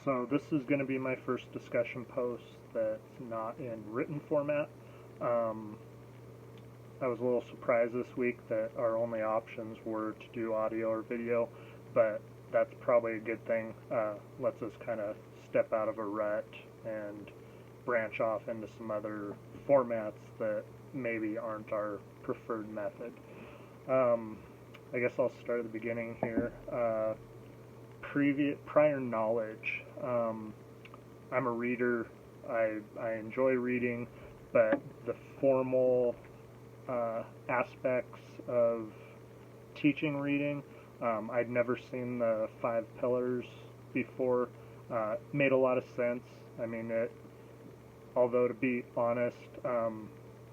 So this is going to be my first discussion post that's not in written format. Um, I was a little surprised this week that our only options were to do audio or video, but that's probably a good thing. Lets us kind of step out of a rut and branch off into some other formats that maybe aren't our preferred method. I guess I'll start at the beginning here. Prior knowledge. I'm a reader. I enjoy reading, but the formal aspects of teaching reading, I'd never seen the 5 pillars before. Made a lot of sense. I mean, although to be honest,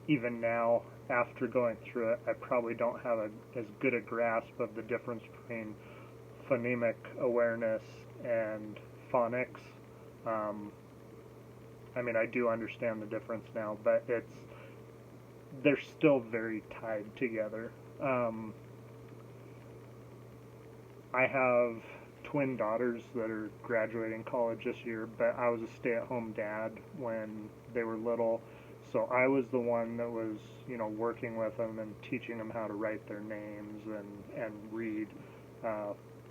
even now, after going through it, I probably don't have as good a grasp of the difference between phonemic awareness and phonics. I mean, I do understand the difference now, but they're still very tied together. I have twin daughters that are graduating college this year, but I was a stay-at-home dad when they were little, so I was the one that was, working with them and teaching them how to write their names and read.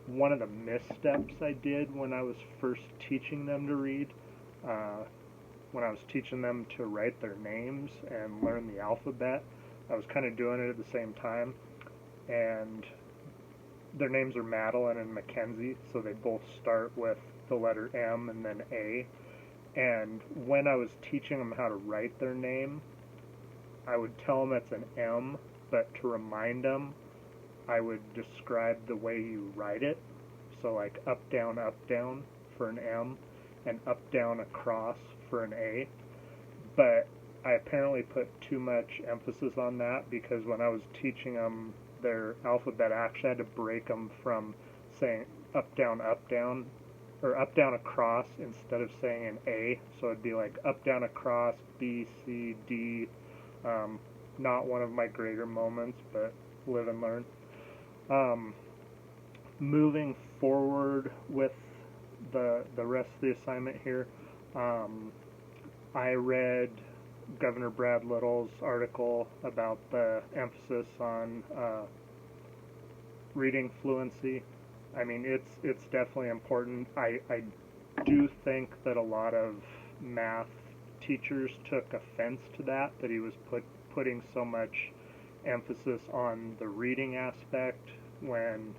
One of the missteps I did when I was first teaching them to read, when I was teaching them to write their names and learn the alphabet, I was kind of doing it at the same time, and their names are Madeline and Mackenzie, so they both start with the letter M and then A. And when I was teaching them how to write their name, I would tell them it's an M, but to remind them, I would describe the way you write it. So like up, down for an M, and up, down, across for an A. But I apparently put too much emphasis on that because when I was teaching them their alphabet, I actually had to break them from saying up, down, or up, down, across instead of saying an A. So it'd be like up, down, across, B, C, D. Not one of my greater moments, but live and learn. Moving forward with the rest of the assignment here, I read Governor Brad Little's article about the emphasis on reading fluency. I mean, it's definitely important. I do think that a lot of math teachers took offense to that he was putting so much emphasis on the reading aspect when,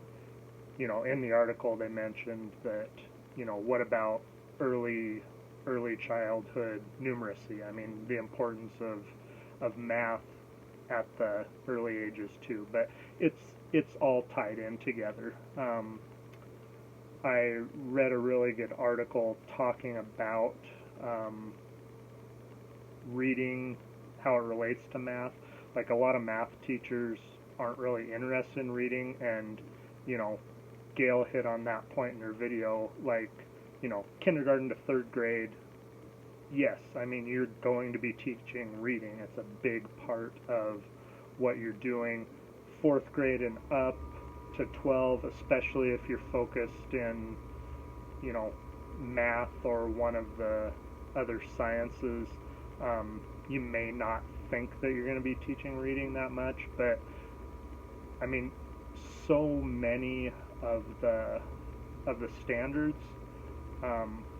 in the article they mentioned that, what about early childhood numeracy? I mean, the importance of math at the early ages too, but it's all tied in together. I read a really good article talking about reading, how it relates to math. Like a lot of math teachers aren't really interested in reading, and Gail hit on that point in her video, like, kindergarten to 3rd grade, yes, I mean, you're going to be teaching reading. It's a big part of what you're doing. 4th grade and up to 12, especially if you're focused in, math or one of the other sciences, you may not think that you're going to be teaching reading that much, but I mean, so many of the standards,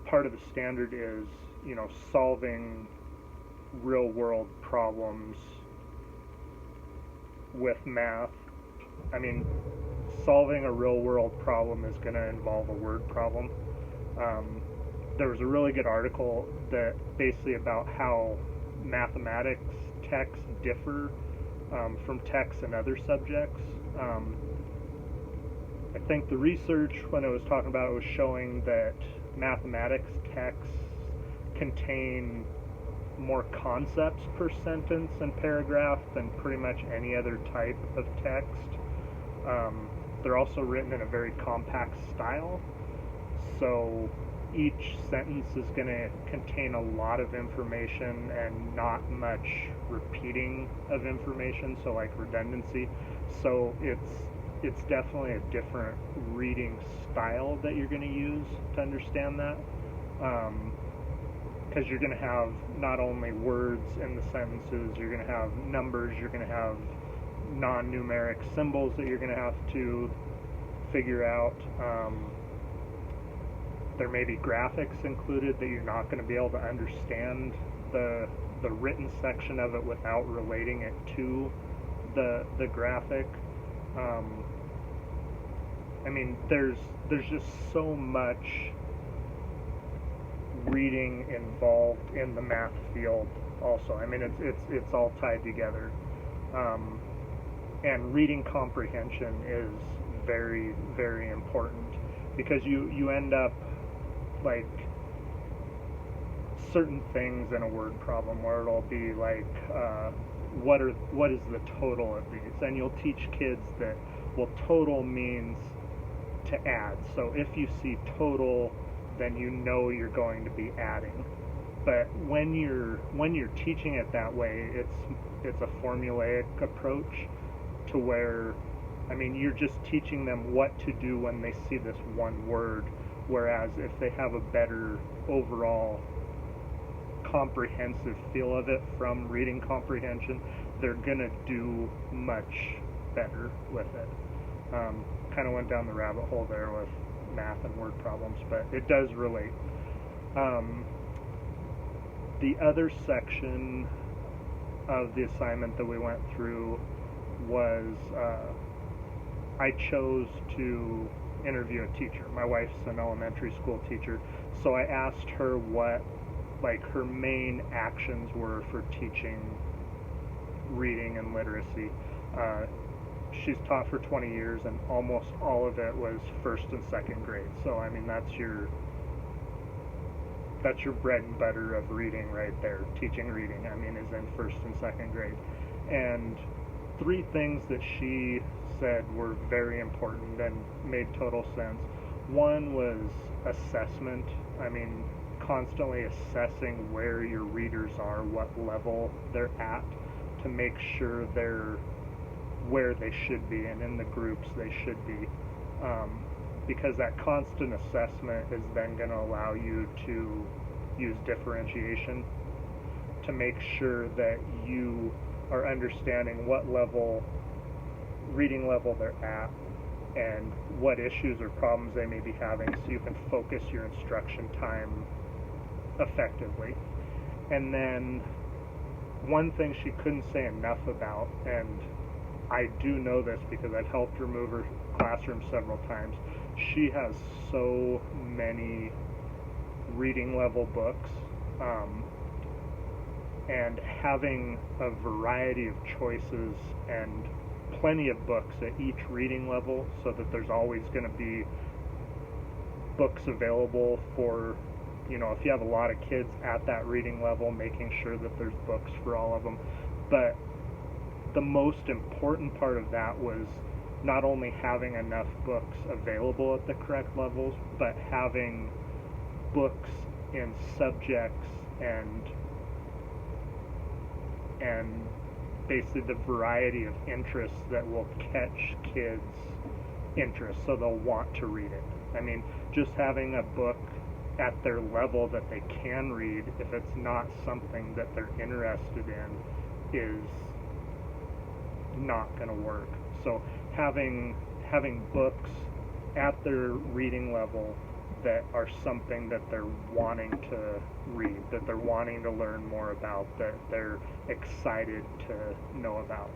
part of the standard is solving real world problems with math. I mean, solving a real world problem is going to involve a word problem. There was a really good article that basically about how mathematics texts differ from texts in other subjects. I think the research, when it was talking about it, was showing that mathematics texts contain more concepts per sentence and paragraph than pretty much any other type of text. They're also written in a very compact style, so each sentence is going to contain a lot of information and not much repeating of information, so like redundancy. So it's definitely a different reading style that you're going to use to understand that. Because you're going to have not only words in the sentences, you're going to have numbers, you're going to have non-numeric symbols that you're going to have to figure out. There may be graphics included that you're not going to be able to understand the written section of it without relating it to the graphic. I mean, there's just so much reading involved in the math field also. I mean, it's all tied together. And reading comprehension is very, very important, because you end up like certain things in a word problem where it'll be like, what is the total of these? And you'll teach kids that, well, total means to add. So if you see total, then you know you're going to be adding. But when you're teaching it that way, it's a formulaic approach to where, I mean, you're just teaching them what to do when they see this one word, whereas if they have a better overall comprehensive feel of it from reading comprehension, they're gonna do much better with it. Kind of went down the rabbit hole there with math and word problems, but it does relate. The other section of the assignment that we went through was, I chose to interview a teacher. My wife's an elementary school teacher, so I asked her what like her main actions were for teaching reading and literacy. She's taught for 20 years, and almost all of it was first and second grade. So I mean, that's your bread and butter of reading right there. Teaching reading, I mean, is in first and second grade. And three things that she said were very important and made total sense. One was assessment. I mean, constantly assessing where your readers are, what level they're at, to make sure they're where they should be and in the groups they should be. Because that constant assessment is then going to allow you to use differentiation to make sure that you are understanding what level, reading level they're at, and what issues or problems they may be having, so you can focus your instruction time effectively. And then one thing she couldn't say enough about, and I do know this because I've helped her move her classroom several times, she has so many reading level books, and having a variety of choices and plenty of books at each reading level, so that there's always going to be books available for, you know, if you have a lot of kids at that reading level, making sure that there's books for all of them. But the most important part of that was not only having enough books available at the correct levels, but having books in subjects and basically the variety of interests that will catch kids' interest, so they'll want to read it. I mean, just having a book at their level that they can read, if it's not something that they're interested in, is not going to work. So having books at their reading level that are something that they're wanting to read, that they're wanting to learn more about, that they're excited to know about.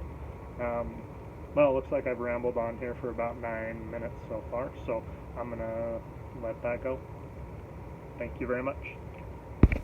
Well, it looks like I've rambled on here for about 9 minutes so far, so I'm going to let that go. Thank you very much.